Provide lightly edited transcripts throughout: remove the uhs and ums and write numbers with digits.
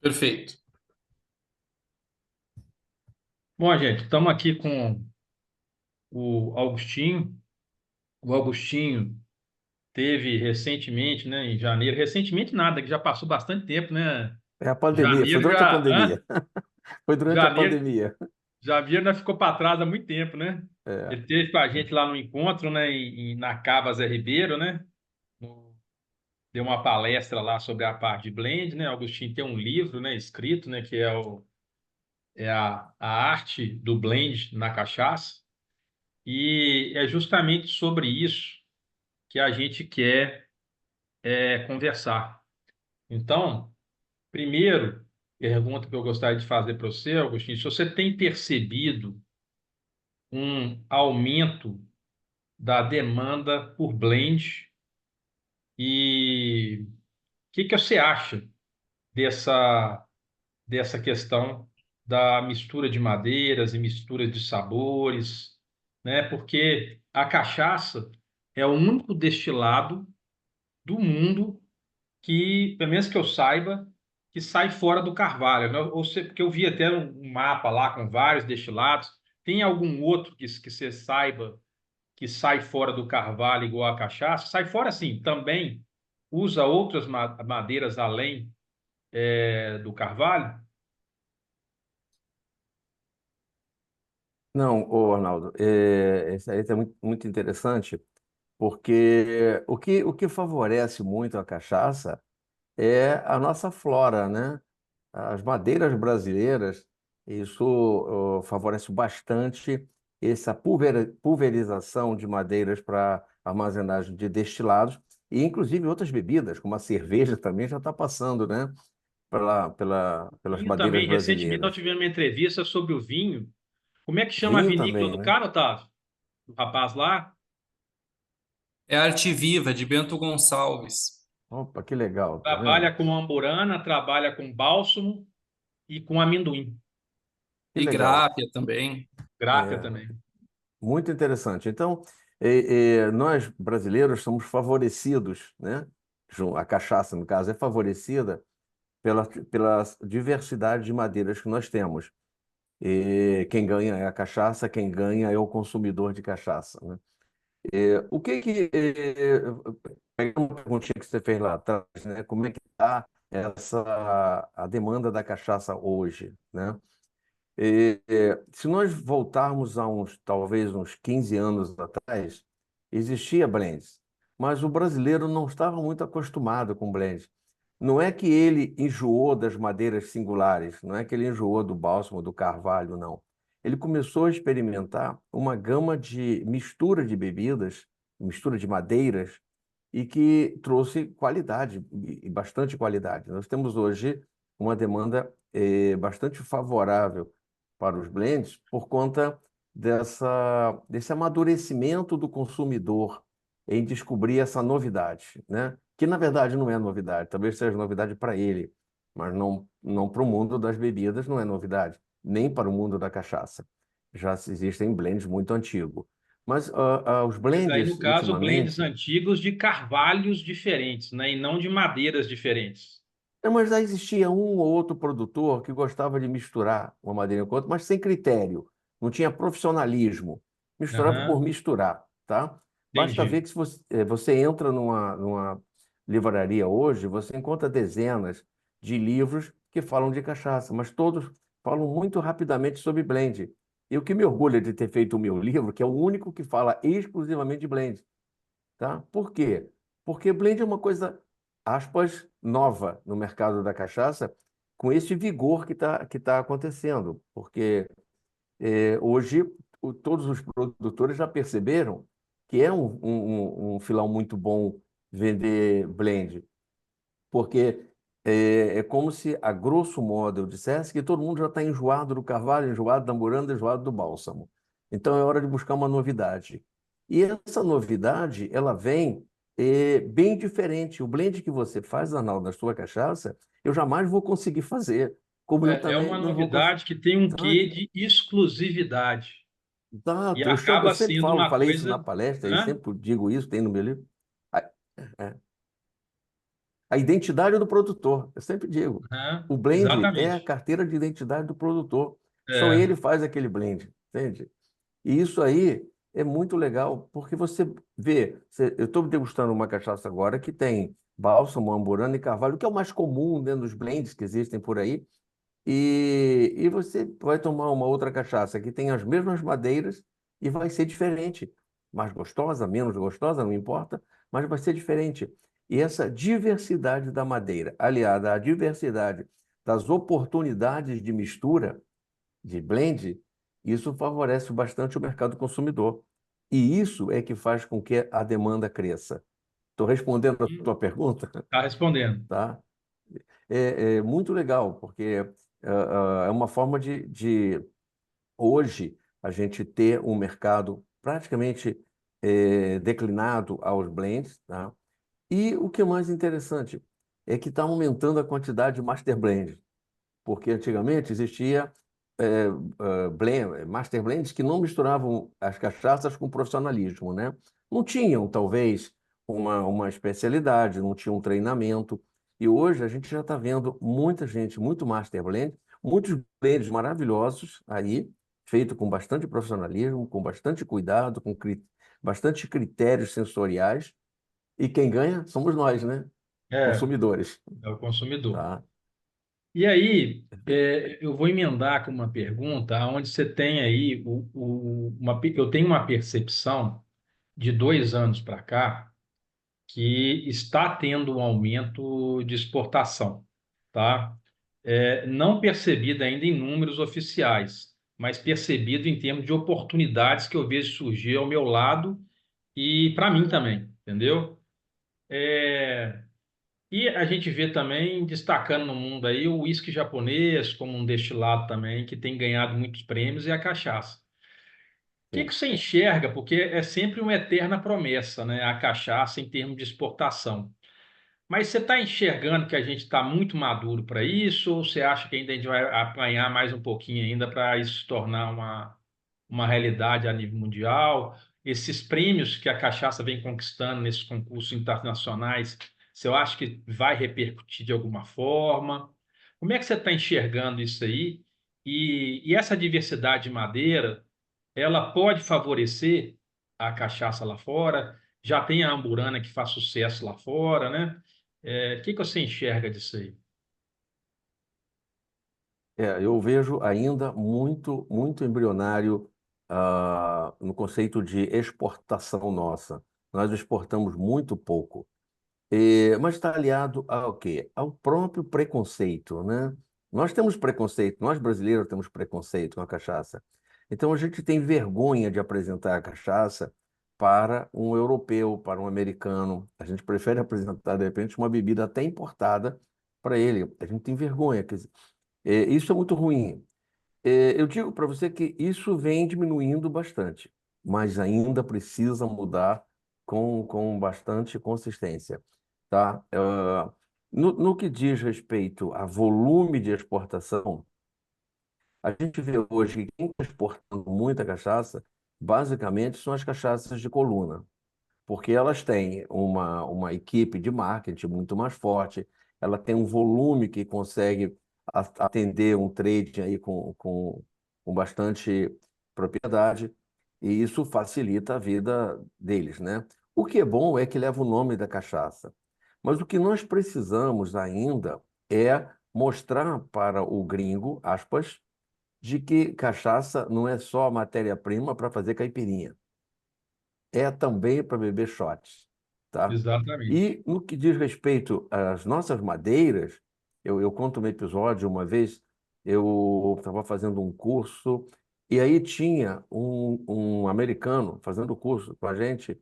Perfeito. Bom, gente, estamos aqui com o Augustinho. O Augustinho teve recentemente, né, em janeiro, recentemente nada, que já passou bastante tempo, né? É a pandemia, foi Janeiro durante a já, hã? pandemia. Foi durante a Janeiro, pandemia. janeiro já ficou para trás há muito tempo, né? É. Ele esteve com a gente lá no encontro, né, na Cava Zé Ribeiro, né? No- Deu uma palestra lá sobre a parte de blend, né? Augustinho tem um livro, né, escrito, né, que é a arte do blend na cachaça. E é justamente sobre isso que a gente quer conversar. Então, primeiro, pergunta que eu gostaria de fazer para você, Agostinho, se você tem percebido um aumento da demanda por blend e o que você acha dessa questão da mistura de madeiras e mistura de sabores, né? Porque a cachaça é o único destilado do mundo que, pelo menos que eu saiba, que sai fora do carvalho, né? Ou seja, porque eu vi até um mapa lá com vários destilados. Tem algum outro que você saiba que sai fora do carvalho igual a cachaça? Sai fora, sim, também usa outras madeiras além do carvalho? Não, ô Arnaldo, isso aí é muito, muito interessante, porque o que favorece muito a cachaça é a nossa flora, né? As madeiras brasileiras, isso favorece bastante essa pulverização de madeiras para armazenagem de destilados e inclusive outras bebidas, como a cerveja também já está passando, né? Pelas E madeiras também, recentemente, nós brasileiras. tivemos uma entrevista sobre o vinho. Como é que chama a Vinho vinícola também, do né? cara, Otávio? O rapaz lá É a Arte Viva, de Bento Gonçalves. Opa, que legal, tá vendo? trabalha com amburana, trabalha com bálsamo e com amendoim. Que E legal. Grápia também. Gráfia É, também. muito interessante. Então, nós brasileiros somos favorecidos, né? A cachaça, no caso, é favorecida pela diversidade de madeiras que nós temos. E quem ganha é a cachaça, quem ganha é o consumidor de cachaça, né? O que que pegando uma perguntinha que você fez lá atrás, né? Como é que está a demanda da cachaça hoje, né? Se nós voltarmos a talvez uns 15 anos atrás, existia blends, mas o brasileiro não estava muito acostumado com blends. Não é que ele enjoou das madeiras singulares, não é que ele enjoou do bálsamo, do carvalho, não. Ele começou a experimentar uma gama de mistura de bebidas, mistura de madeiras, e que trouxe qualidade, e bastante qualidade. Nós temos hoje uma demanda bastante favorável para os blends por conta desse amadurecimento do consumidor em descobrir essa novidade, né? Que na verdade não é novidade, talvez seja novidade para ele, mas não para o mundo das bebidas não é novidade, nem para o mundo da cachaça. Já existem blends muito antigos. Mas os Mas aí, no blends, caso, blends ultimamente, antigos de carvalhos diferentes, né? E não de madeiras diferentes. mas já existia um ou outro produtor que gostava de misturar uma madeira com outra, mas sem critério. Não tinha profissionalismo. Misturava por Aham, misturar, tá? Basta ver entendi. que se você entra numa livraria hoje, você encontra dezenas de livros que falam de cachaça, mas todos falam muito rapidamente sobre blend. E o que me orgulha de ter feito o meu livro, que é o único que fala exclusivamente de blend, tá? Por quê? Porque blend é uma coisa, aspas, nova no mercado da cachaça, com esse vigor que tá acontecendo. Porque hoje todos os produtores já perceberam que é um filão muito bom vender blend, porque é como se, a grosso modo, eu dissesse que todo mundo já está enjoado do carvalho, enjoado da moranda, enjoado do bálsamo. Então é hora de buscar uma novidade. E essa novidade, ela vem bem diferente. O blend que você faz, Arnaldo, na sua cachaça, eu jamais vou conseguir fazer. Como eu É também uma não vou conseguir. novidade que tem um quê de exclusividade. E Exato. Eu acaba sempre sendo falo, uma falei isso coisa. na palestra e Hã? sempre digo isso, tem no meu livro. A, é, a identidade do produtor. Eu sempre digo, Aham, o blend é a exatamente. carteira de identidade do produtor. Só É, ele faz aquele blend, entende? E isso aí é muito legal, porque você vê, eu estou degustando uma cachaça agora que tem bálsamo, amburana e carvalho, que é o mais comum dentro dos blends que existem por aí. E você vai tomar uma outra cachaça que tem as mesmas madeiras e vai ser diferente. Mais gostosa, menos gostosa, não importa, mas vai ser diferente. E essa diversidade da madeira, aliada à diversidade das oportunidades de mistura, de blend, isso favorece bastante o mercado consumidor. E isso é que faz com que a demanda cresça. Estou respondendo a tua pergunta, tá respondendo. tá? É muito legal, porque é uma forma de hoje a gente ter um mercado praticamente declinado aos blends, tá? E o que é mais interessante é que está aumentando a quantidade de master blends, porque antigamente existia master blends que não misturavam as cachaças com profissionalismo, né? Não tinham, talvez, uma especialidade, não tinham um treinamento. E hoje a gente já está vendo muita gente, muito master blend, muitos blends maravilhosos aí, feito com bastante profissionalismo, com bastante cuidado, bastante critérios sensoriais. E quem ganha somos nós, né? É, Consumidores, é o consumidor. tá? E aí, eu vou emendar com uma pergunta, onde você tem aí eu tenho uma percepção de 2 anos para cá que está tendo um aumento de exportação, tá? Não percebido ainda em números oficiais, mas percebido em termos de oportunidades que eu vejo surgir ao meu lado e para mim também, entendeu? E a gente vê também destacando no mundo aí o uísque japonês como um destilado também que tem ganhado muitos prêmios e a cachaça. O que Sim. que você enxerga? Porque é sempre uma eterna promessa, né? A cachaça em termos de exportação. Mas você está enxergando que a gente está muito maduro para isso, ou você acha que ainda a gente vai apanhar mais um pouquinho ainda para isso se tornar uma realidade a nível mundial? Esses prêmios que a cachaça vem conquistando nesses concursos internacionais, você acha que vai repercutir de alguma forma? Como é que você está enxergando isso aí? E essa diversidade de madeira, ela pode favorecer a cachaça lá fora? Já tem a amburana que faz sucesso lá fora, né? O que que você enxerga disso aí? Eu vejo ainda muito, muito embrionário no conceito de exportação nossa. Nós exportamos muito pouco. Mas está aliado ao quê? Ao próprio preconceito, né? Nós temos preconceito, nós brasileiros temos preconceito com a cachaça. Então a gente tem vergonha de apresentar a cachaça para um europeu, para um americano. A gente prefere apresentar, de repente, uma bebida até importada para ele. A gente tem vergonha. Quer dizer, isso é muito ruim. Eu digo para você que isso vem diminuindo bastante, mas ainda precisa mudar com bastante consistência, tá? No que diz respeito a volume de exportação, a gente vê hoje que quem está exportando muita cachaça, basicamente, são as cachaças de coluna, porque elas têm uma equipe de marketing muito mais forte, ela tem um volume que consegue atender um trade aí com bastante propriedade, e isso facilita a vida deles, né? O que é bom é que leva o nome da cachaça. Mas o que nós precisamos ainda é mostrar para o gringo, aspas, de que cachaça não é só matéria-prima para fazer caipirinha, é também para beber shots, tá? Exatamente. E no que diz respeito às nossas madeiras, eu conto um episódio, uma vez eu estava fazendo um curso e aí tinha um americano fazendo curso com a gente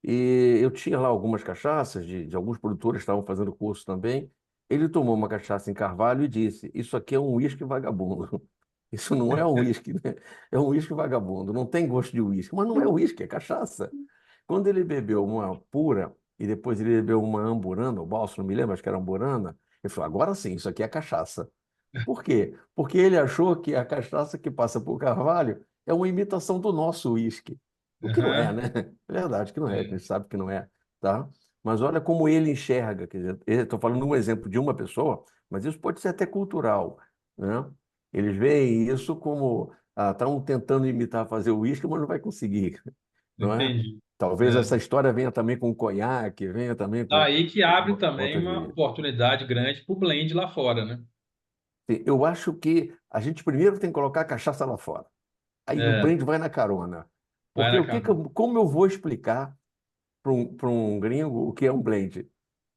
e eu tinha lá algumas cachaças de alguns produtores que estavam fazendo curso também. Ele tomou uma cachaça em Carvalho e disse: Isso aqui é um uísque vagabundo. Isso não é um uísque, né? É um uísque vagabundo. Não tem gosto de uísque. Mas não é uísque, é cachaça. Quando ele bebeu uma pura e depois ele bebeu uma amburana, o balso, não me lembro, acho que era amburana, ele falou: Agora sim, isso aqui é cachaça. Por quê? Porque ele achou que a cachaça que passa por Carvalho é uma imitação do nosso uísque. O que não é, Aham, né? É verdade que não é, a é. gente sabe que não é, tá? mas olha como ele enxerga. Quer dizer, estou falando um exemplo de uma pessoa, mas isso pode ser até cultural, né? Eles veem isso como estão tentando imitar fazer o uísque, mas não vai conseguir, não é? Entendi. Talvez É. essa história venha também com conhaque, venha também com Aí que abre também outras uma bebidas. oportunidade grande para o blend lá fora, né? Eu acho que a gente primeiro tem que colocar a cachaça lá fora. Aí o É, blend vai na carona. vai Porque na o que que carona. como eu vou explicar para um gringo o que é um blend?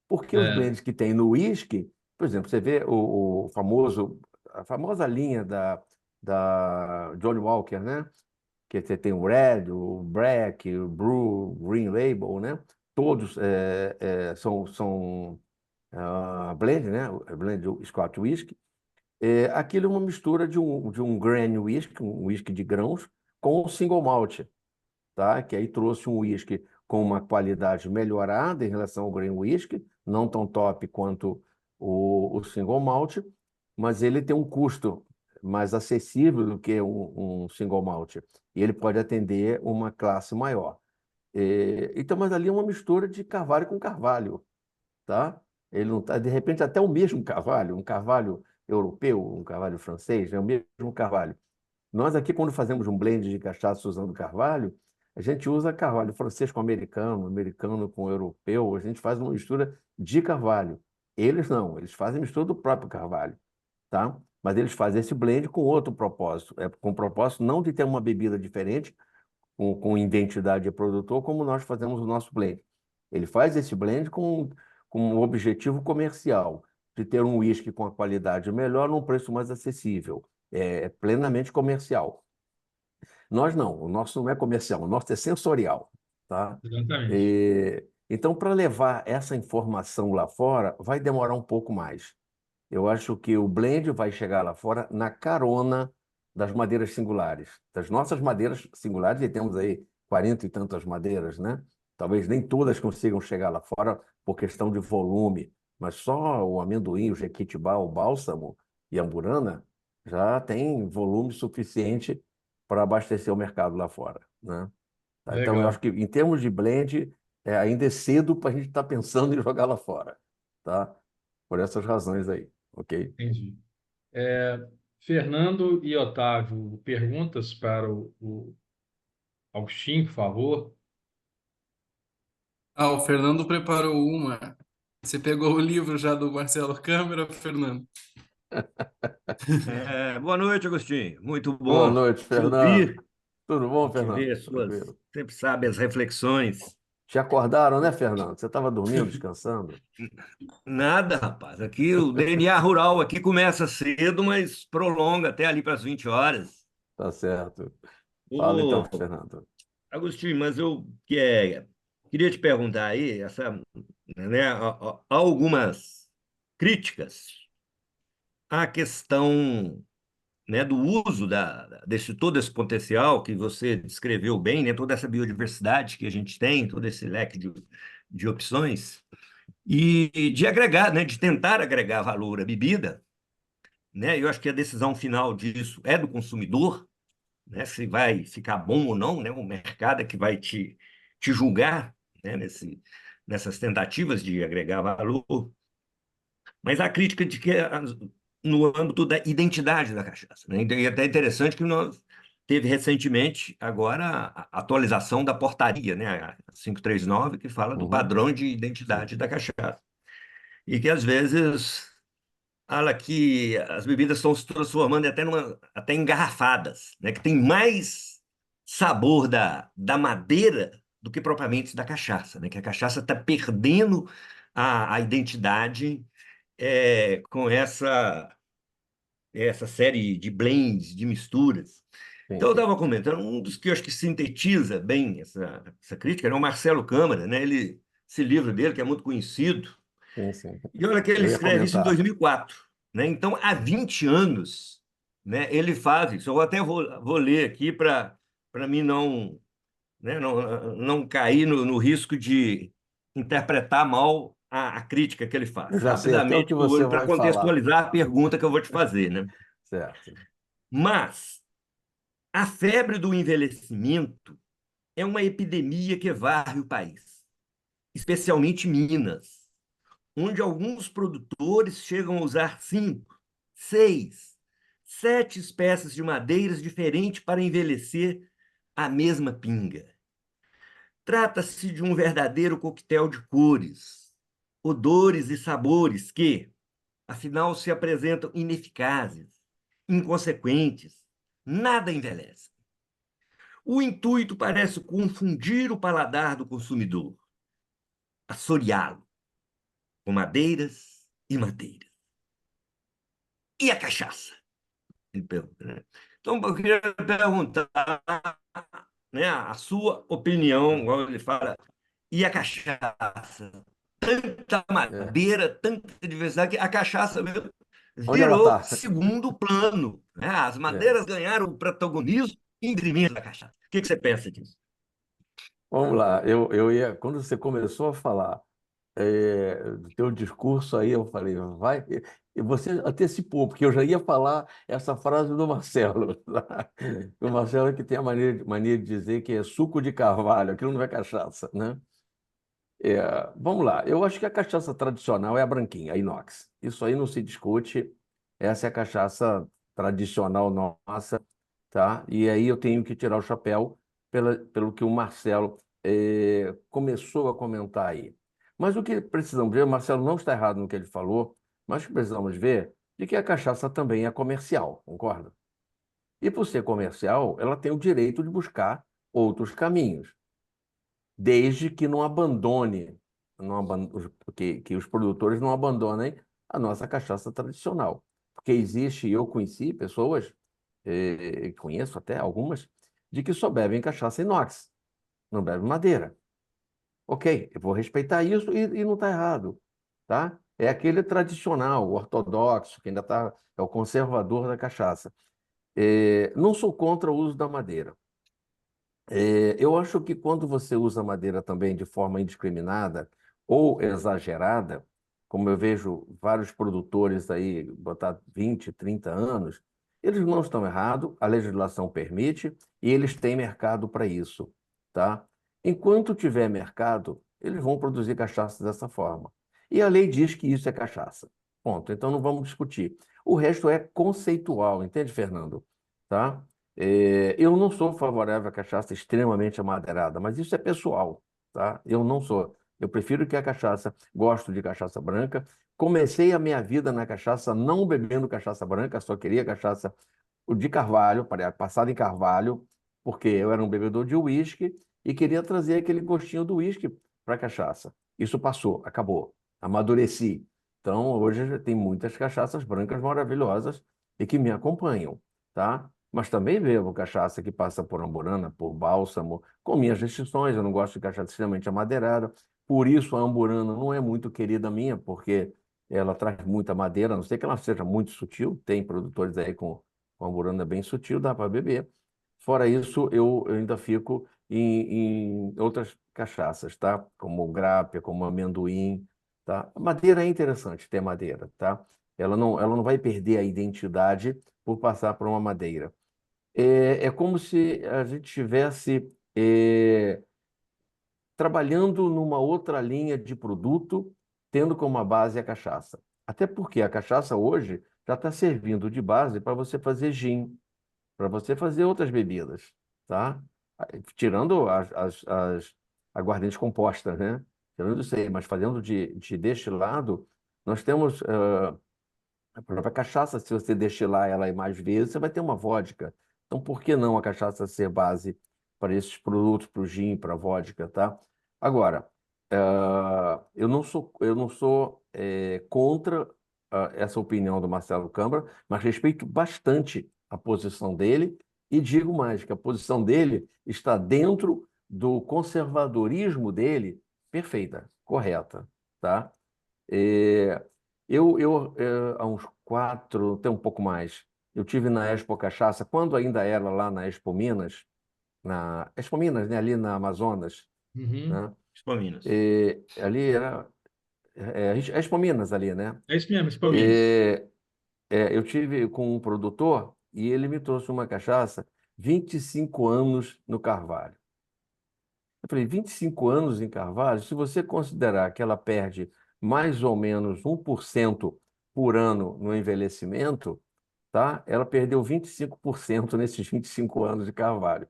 Porque os É, blends que tem no whisky, por exemplo, você vê o famoso, a famosa linha da Johnny Walker, né? Que você tem o Red, o Black, o Brew, Green Label, né? Todos são blend, né? Blend Scotch Whisky. Aquilo é uma mistura de um grain whisky, um whisky de grãos, com um single malt, tá? Que aí trouxe um whisky com uma qualidade melhorada em relação ao grain whisky, não tão top quanto o single malt, mas ele tem um custo mais acessível do que um single malt. E ele pode atender uma classe maior. Então, mas ali é uma mistura de carvalho com carvalho, tá? Ele não tá, de repente, até o mesmo carvalho, um carvalho europeu, um carvalho francês, é o mesmo carvalho. Nós aqui, quando fazemos um blend de cachaça usando carvalho, a gente usa carvalho francês com americano, americano com europeu, a gente faz uma mistura de carvalho. Eles não, eles fazem mistura do próprio carvalho, tá? Mas eles fazem esse blend com outro propósito, com o propósito não de ter uma bebida diferente, com identidade de produtor, como nós fazemos o nosso blend. Ele faz esse blend com um objetivo comercial, de ter um whisky com a qualidade melhor, num preço mais acessível. É plenamente comercial. Nós não, o nosso não é comercial, o nosso é sensorial, tá? exatamente. Então, para levar essa informação lá fora, vai demorar um pouco mais. Eu acho que o blend vai chegar lá fora na carona das madeiras singulares, das nossas madeiras singulares, e temos aí 40 e tantas madeiras, né? Talvez nem todas consigam chegar lá fora por questão de volume, mas só o amendoim, o jequitibá, o bálsamo e a amburana já tem volume suficiente para abastecer o mercado lá fora, né? Tá? Então, eu acho Legal, que em termos de blend, ainda é cedo para a gente estar pensando em jogar lá fora, tá? Por essas razões aí, ok? entendi. Fernando e Otávio, perguntas para o Agostinho, por favor. Ah, o Fernando preparou uma. Você pegou o livro já do Marcelo Câmara, Fernando? Boa noite, Agostinho. Muito Boa bom noite, te Fernando. ouvir Tudo bom, e te Fernando? ver suas, Tranquilo. sempre sabe, as reflexões. Te acordaram, né, Fernando? Você estava dormindo, descansando? Nada, rapaz. Aqui o DNA rural aqui começa cedo, mas prolonga até ali para as 20 horas. Tá certo. Fala então, Ô, Fernando. Agostinho, mas queria te perguntar aí, né, há algumas críticas à questão, né, do uso desse todo esse potencial que você descreveu bem, né, toda essa biodiversidade que a gente tem, todo esse leque de opções, e de agregar, né, de tentar agregar valor à bebida, né? Eu acho que a decisão final disso é do consumidor, né, se vai ficar bom ou não, né? O mercado é que vai te julgar, né, nessas tentativas de agregar valor. Mas a crítica de que no âmbito da identidade da cachaça, né? E é até interessante que nós teve recentemente agora a atualização da portaria, né? A 539, que fala do Uhum, padrão de sim. identidade da cachaça. E que às vezes fala que as bebidas estão se transformando até engarrafadas, né? Que tem mais sabor da madeira do que propriamente da cachaça, né? Que a cachaça está perdendo a identidade com essa série de blends, de misturas. Sim, Então, eu sim. estava comentando, um dos que eu acho que sintetiza bem essa crítica é o Marcelo Câmara, né? Esse livro dele, que é muito conhecido, Sim, sim. e olha que ele Eu ia escreve isso em comentar. 2004, né? Então, há 20 anos, né, ele faz isso. Eu até vou ler aqui para mim não, né, não cair no risco de interpretar mal a crítica que ele Eu faz. já sei até o Rapidamente, que você para vai falar. contextualizar a pergunta que eu vou te fazer, né? Certo. Mas a febre do envelhecimento é uma epidemia que varre o país. especialmente Minas, onde alguns produtores chegam a usar 5, 6, 7 espécies de madeiras diferentes para envelhecer a mesma pinga. Trata-se de um verdadeiro coquetel de cores, odores e sabores que, afinal, se apresentam ineficazes, inconsequentes, nada envelhece. O intuito parece confundir o paladar do consumidor, assoreá-lo com madeiras e madeiras. E a cachaça? Ele pergunta, né? Então, eu queria perguntar, né, a sua opinião, igual ele fala, e a cachaça? Tanta É. madeira, tanta diversidade, que a cachaça mesmo Onde ela virou está? segundo plano, né? As É. madeiras ganharam o protagonismo em detrimento da cachaça. O que você pensa disso? Vamos lá. Quando você começou a falar do teu discurso aí, eu falei, vai. E você antecipou, porque eu já ia falar essa frase do Marcelo. O Marcelo que tem a mania de dizer que é suco de carvalho, aquilo não é cachaça, né? Vamos lá. Eu acho que a cachaça tradicional é a branquinha, a inox. Isso aí não se discute. Essa é a cachaça tradicional nossa, tá? E aí eu tenho que tirar o chapéu pelo que o Marcelo começou a comentar aí. Mas o que precisamos ver, o Marcelo não está errado no que ele falou, mas o que precisamos ver é que a cachaça também é comercial, concorda? E por ser comercial, ela tem o direito de buscar outros caminhos desde que não abandone, que os produtores não abandonem a nossa cachaça tradicional. Porque existe, eu conheci pessoas, conheço até algumas, de que só bebem cachaça inox, não bebem madeira. Ok, eu vou respeitar isso e não está errado, tá? É aquele tradicional, o ortodoxo, que ainda é o conservador da cachaça. Não sou contra o uso da madeira. Eu acho que quando você usa madeira também de forma indiscriminada ou exagerada, como eu vejo vários produtores aí botar 20, 30 anos, eles não estão errados, a legislação permite e eles têm mercado para isso, tá? Enquanto tiver mercado, eles vão produzir cachaça dessa forma. E a lei diz que isso é cachaça. Ponto. Então não vamos discutir. O resto é conceitual, entende, Fernando? Tá? Eu não sou favorável à cachaça extremamente amadeirada, mas isso é pessoal, tá? Eu não sou. Eu prefiro que a cachaça, gosto de cachaça branca. Comecei a minha vida na cachaça não bebendo cachaça branca, só queria cachaça de carvalho, passada em carvalho, porque eu era um bebedor de uísque e queria trazer aquele gostinho do uísque para a cachaça. Isso passou, acabou, amadureci. Então, hoje tem muitas cachaças brancas maravilhosas e que me acompanham, tá? Mas também bebo cachaça que passa por amburana, por bálsamo, com minhas restrições. Eu não gosto de cachaça extremamente amadeirada. Por isso, a amburana não é muito querida minha, porque ela traz muita madeira, a não ser que ela seja muito sutil. Tem produtores aí com amburana bem sutil, dá para beber. Fora isso, eu ainda fico em outras cachaças, tá? Como grápia, como amendoim, tá? A madeira é interessante ter madeira, tá? Ela não vai perder a identidade por passar por uma madeira. É como se a gente estivesse trabalhando numa outra linha de produto, tendo como base a cachaça. Até porque a cachaça hoje já está servindo de base para você fazer gin, para você fazer outras bebidas, tá? Tirando as aguardentes compostas, né? Tirando isso aí, mas fazendo de destilado, nós temos a própria cachaça, se você destilar ela aí mais vezes, você vai ter uma vodka. Então, por que não a cachaça ser base para esses produtos, para o gin, para a vodka, tá? Agora, eu não sou contra essa opinião do Marcelo Câmara, mas respeito bastante a posição dele e digo mais, que a posição dele está dentro do conservadorismo dele, perfeita, correta, tá? É, há uns 4, até um pouco mais, eu tive na Expo Cachaça, quando ainda era lá na Expo Minas, né, ali na Amazonas, Uhum. né? Expo Minas. Ali era Expo Minas ali, né? É isso mesmo, Spalminas. É, eu tive com um produtor e ele me trouxe uma cachaça 25 anos no Carvalho. Eu falei, 25 anos em carvalho, se você considerar que ela perde mais ou menos 1% por ano no envelhecimento, tá? Ela perdeu 25% nesses 25 anos de carvalho.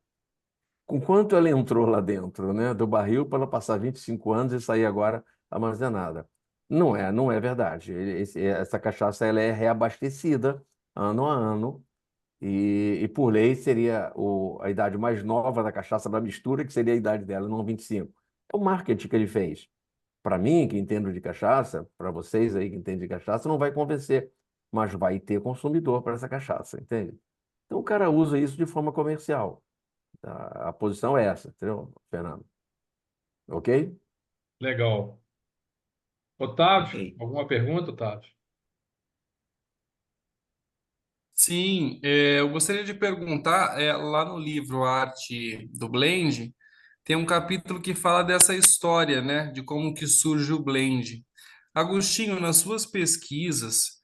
Com quanto ela entrou lá dentro, né, do barril para ela passar 25 anos e sair agora armazenada? Não é verdade. Essa cachaça ela é reabastecida ano a ano e por lei seria a idade mais nova da cachaça da mistura, que seria a idade dela, não 25. É o marketing que ele fez. Para mim, que entendo de cachaça, para vocês aí que entendem de cachaça, não vai convencer, mas vai ter consumidor para essa cachaça, entende? Então o cara usa isso de forma comercial. A posição é essa, entendeu, Fernando? Ok? Legal. Otávio, Ok. alguma pergunta, Otávio? Sim, eu gostaria de perguntar, lá no livro Arte do Blend, tem um capítulo que fala dessa história, né, de como que surge o blend. Agostinho, nas suas pesquisas,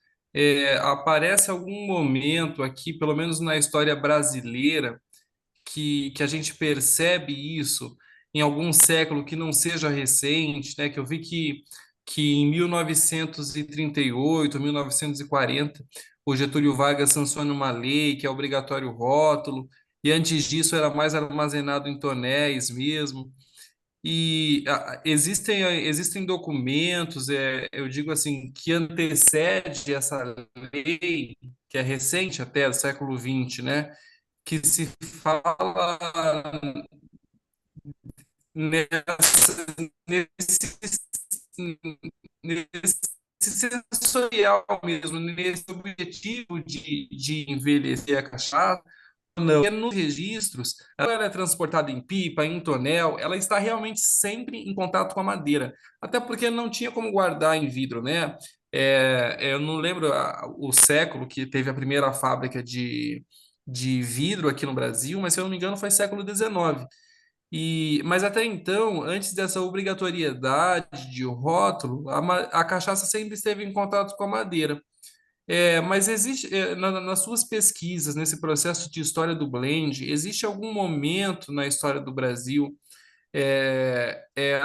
aparece algum momento aqui, pelo menos na história brasileira, que a gente percebe isso em algum século que não seja recente, né? Que eu vi que em 1938, 1940, o Getúlio Vargas sanciona uma lei que é obrigatório o rótulo, e antes disso era mais armazenado em tonéis mesmo. E existem documentos, eu digo assim, que antecede essa lei, que é recente até, do século XX, né? Que se fala nessa, nesse, nesse sensorial mesmo, nesse objetivo de envelhecer a cachaça. Não. Porque nos registros, ela era transportada em pipa, em tonel, ela está realmente sempre em contato com a madeira. Até porque não tinha como guardar em vidro, né? Eu não lembro o século que teve a primeira fábrica de vidro aqui no Brasil, mas se eu não me engano foi século XIX. Mas até então, antes dessa obrigatoriedade de rótulo, a cachaça sempre esteve em contato com a madeira. Mas existe, nas suas pesquisas, nesse processo de história do blend, existe algum momento na história do Brasil, é, é,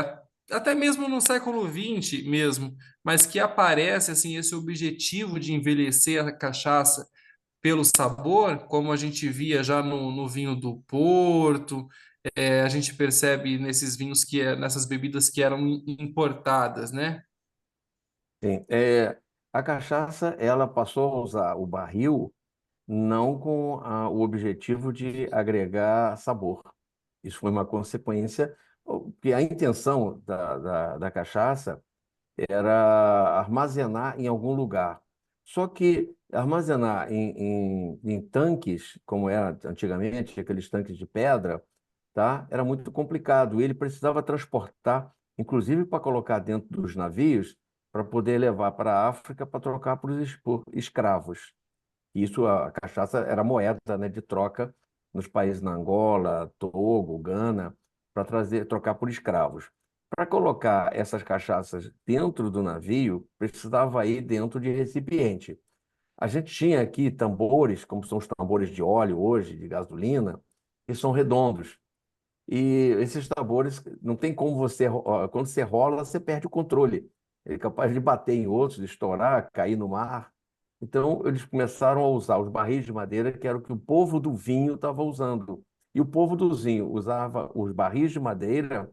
até mesmo no século XX mesmo, mas que aparece assim esse objetivo de envelhecer a cachaça pelo sabor, como a gente via já no vinho do Porto, a gente percebe nesses vinhos nessas bebidas que eram importadas, né? Sim. A cachaça, ela passou a usar o barril não com o objetivo de agregar sabor. Isso foi uma consequência, porque a intenção da cachaça era armazenar em algum lugar. Só que armazenar em tanques, como era antigamente, aqueles tanques de pedra, tá? Era muito complicado. Ele precisava transportar, inclusive para colocar dentro dos navios, para poder levar para a África para trocar por escravos. Isso, a cachaça era moeda, né, de troca nos países na Angola, Togo, Gana, para trocar por escravos. Para colocar essas cachaças dentro do navio, precisava ir dentro de recipiente. A gente tinha aqui tambores, como são os tambores de óleo hoje, de gasolina, que são redondos. E esses tambores, não tem como quando você rola, você perde o controle. Ele é capaz de bater em outros, de estourar, cair no mar. Então, eles começaram a usar os barris de madeira, que era o que o povo do vinho estava usando. E o povo do vinho usava os barris de madeira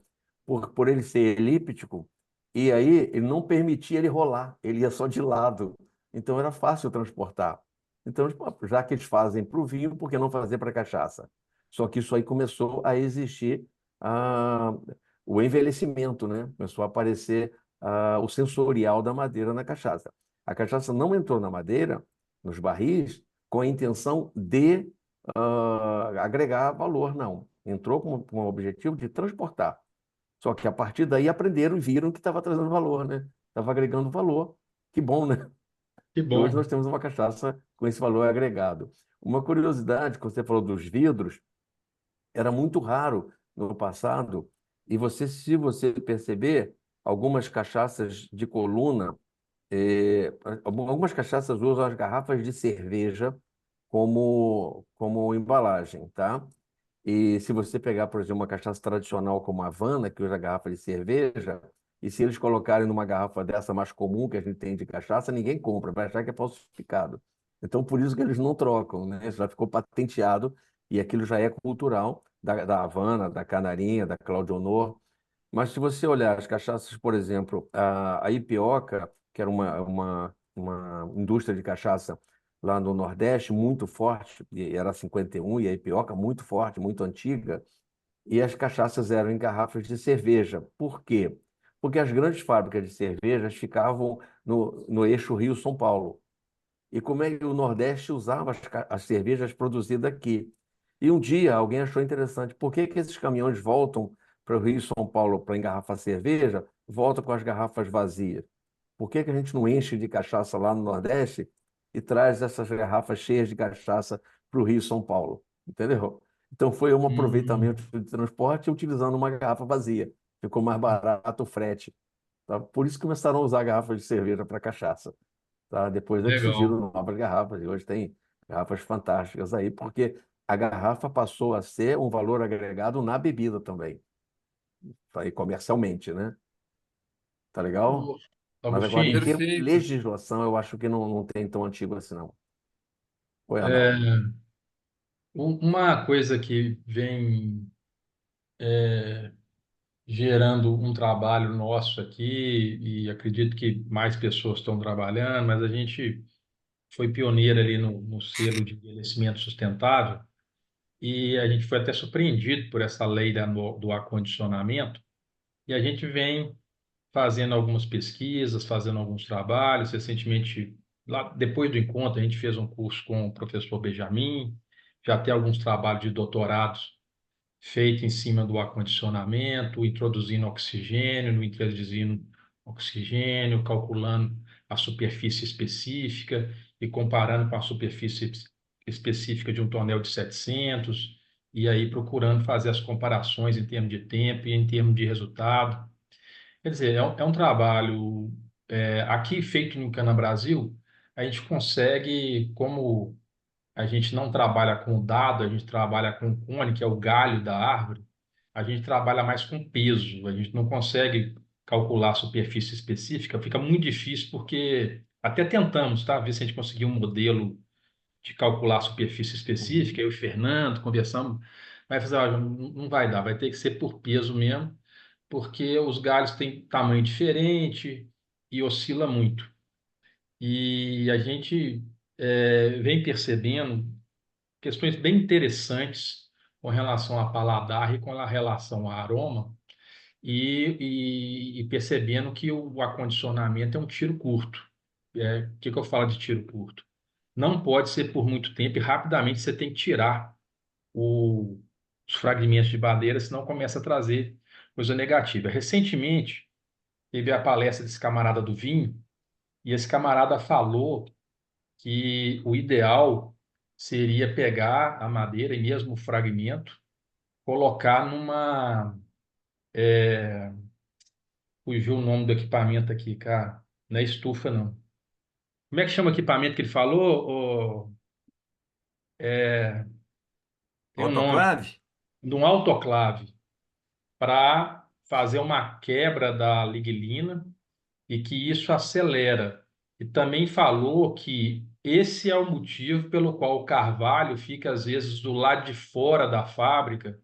por ele ser elíptico, e aí ele não permitia ele rolar, ele ia só de lado. Então, era fácil transportar. Então, pô, já que eles fazem para o vinho, por que não fazer para a cachaça? Só que isso aí começou a existir ah, o envelhecimento, né? Começou a aparecer o sensorial da madeira na cachaça. A cachaça não entrou na madeira, nos barris, com a intenção de agregar valor, não. Entrou com o objetivo de transportar. Só que a partir daí aprenderam e viram que estava trazendo valor, né? Estava agregando valor. Que bom, né? Que E hoje bom. nós temos uma cachaça com esse valor agregado. Uma curiosidade, quando você falou dos vidros, era muito raro no passado, e se você perceber, algumas cachaças de coluna, algumas cachaças usam as garrafas de cerveja como embalagem, tá? E se você pegar, por exemplo, uma cachaça tradicional como a Havana, que usa garrafa de cerveja, e se eles colocarem numa garrafa dessa mais comum que a gente tem de cachaça, ninguém compra, vai achar que é falsificado. Então, por isso que eles não trocam, né? Isso já ficou patenteado e aquilo já é cultural da Havana, da Canarinha, da Claudio Honor. Mas se você olhar as cachaças, por exemplo, a Ipioca, que era uma indústria de cachaça lá no Nordeste, muito forte, e era 51, e a Ipioca muito forte, muito antiga, e as cachaças eram em garrafas de cerveja. Por quê? Porque as grandes fábricas de cervejas ficavam no eixo Rio-São Paulo. E como é que o Nordeste usava as cervejas produzidas aqui? E um dia alguém achou interessante, por que que esses caminhões voltam para o Rio e São Paulo para engarrafar cerveja, voltam com as garrafas vazias? Por que que a gente não enche de cachaça lá no Nordeste e traz essas garrafas cheias de cachaça para o Rio e São Paulo? Entendeu? Então foi um Hum, aproveitamento de transporte utilizando uma garrafa vazia. Ficou mais barato o frete. Tá? Por isso começaram a usar garrafas de cerveja para cachaça. Tá? Depois é que legal. surgiram novas garrafas, e hoje tem garrafas fantásticas aí, porque a garrafa passou a ser um valor agregado na bebida também, tá? Aí comercialmente, né? Tá legal? Ô, Mas agora, em Agostinho, termos de Perfeito. legislação, eu acho que não tem tão antigo assim, não. Oi, Arnaldo. é, uma coisa que vem gerando um trabalho nosso aqui, e acredito que mais pessoas estão trabalhando, mas a gente foi pioneiro ali no selo de envelhecimento sustentável, e a gente foi até surpreendido por essa lei do acondicionamento, e a gente vem fazendo algumas pesquisas, fazendo alguns trabalhos. Recentemente, lá depois do encontro, a gente fez um curso com o professor Benjamin, já tem alguns trabalhos de doutorados feitos em cima do acondicionamento, introduzindo oxigênio, introduzindo oxigênio, calculando a superfície específica e comparando com a superfície específica de um tonel de 700, e aí procurando fazer as comparações em termos de tempo e em termos de resultado. Quer dizer, é um trabalho aqui feito no Cana Brasil. A gente consegue, como a gente não trabalha com dado, a gente trabalha com o cone, que é o galho da árvore, a gente trabalha mais com peso, a gente não consegue calcular a superfície específica, fica muito difícil, porque até tentamos, tá? Ver se a gente conseguir um modelo de calcular a superfície específica, eu e o Fernando conversamos, mas olha, não vai dar, vai ter que ser por peso mesmo, porque os galhos têm tamanho diferente e oscila muito. E a gente vem percebendo questões bem interessantes com relação a paladar e com a relação a aroma, e percebendo que o acondicionamento é um tiro curto. O que que eu falo de tiro curto? Não pode ser por muito tempo, e rapidamente você tem que tirar os fragmentos de madeira, senão começa a trazer coisa negativa. Recentemente, teve a palestra desse camarada do vinho, e esse camarada falou que o ideal seria pegar a madeira e mesmo o fragmento, colocar numa. Fugiu o nome do equipamento aqui, cara. Não é estufa, não. Como é que chama o equipamento que ele falou? Tem um nome. Autoclave? De um autoclave, para fazer uma quebra da lignina, e que isso acelera. E também falou que esse é o motivo pelo qual o carvalho fica, às vezes, do lado de fora da fábrica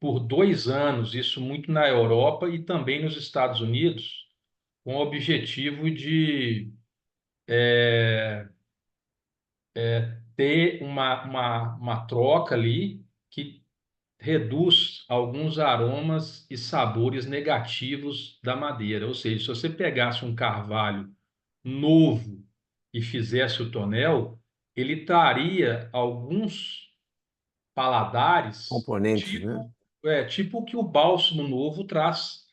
por 2 anos, isso muito na Europa e também nos Estados Unidos, com o objetivo de ter uma troca ali que reduz alguns aromas e sabores negativos da madeira. Ou seja, se você pegasse um carvalho novo e fizesse o tonel, ele traria alguns paladares Componentes, né? tipo o que o bálsamo novo traz.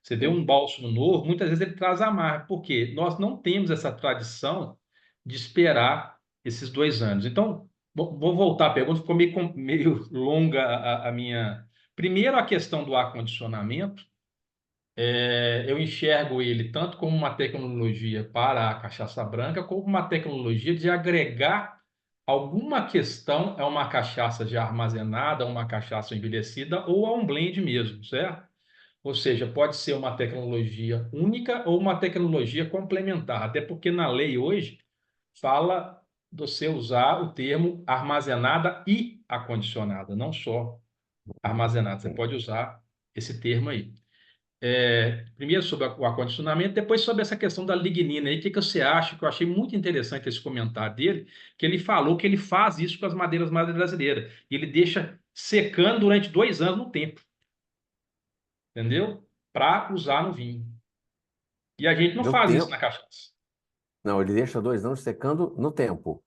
Você vê um bálsamo novo, muitas vezes ele traz amargo, porque nós não temos essa tradição de esperar esses 2 anos. Então, vou voltar à pergunta, ficou meio longa a minha. Primeiro, a questão do ar-condicionamento. Eu enxergo ele tanto como uma tecnologia para a cachaça branca, como uma tecnologia de agregar alguma questão é uma cachaça já armazenada, uma cachaça envelhecida ou é um blend mesmo, certo? Ou seja, pode ser uma tecnologia única ou uma tecnologia complementar, até porque na lei hoje fala de você usar o termo armazenada e acondicionada, não só armazenada. Você Sim. pode usar esse termo aí. Primeiro sobre o acondicionamento, depois sobre essa questão da lignina aí, o que que você acha? Que eu achei muito interessante esse comentário dele, que ele falou que ele faz isso com as madeiras mais brasileiras. E ele deixa secando durante 2 anos no tempo, entendeu? Para usar no vinho. E a gente não No faz isso tempo. na cachaça. Não, ele deixa 2 anos secando no tempo,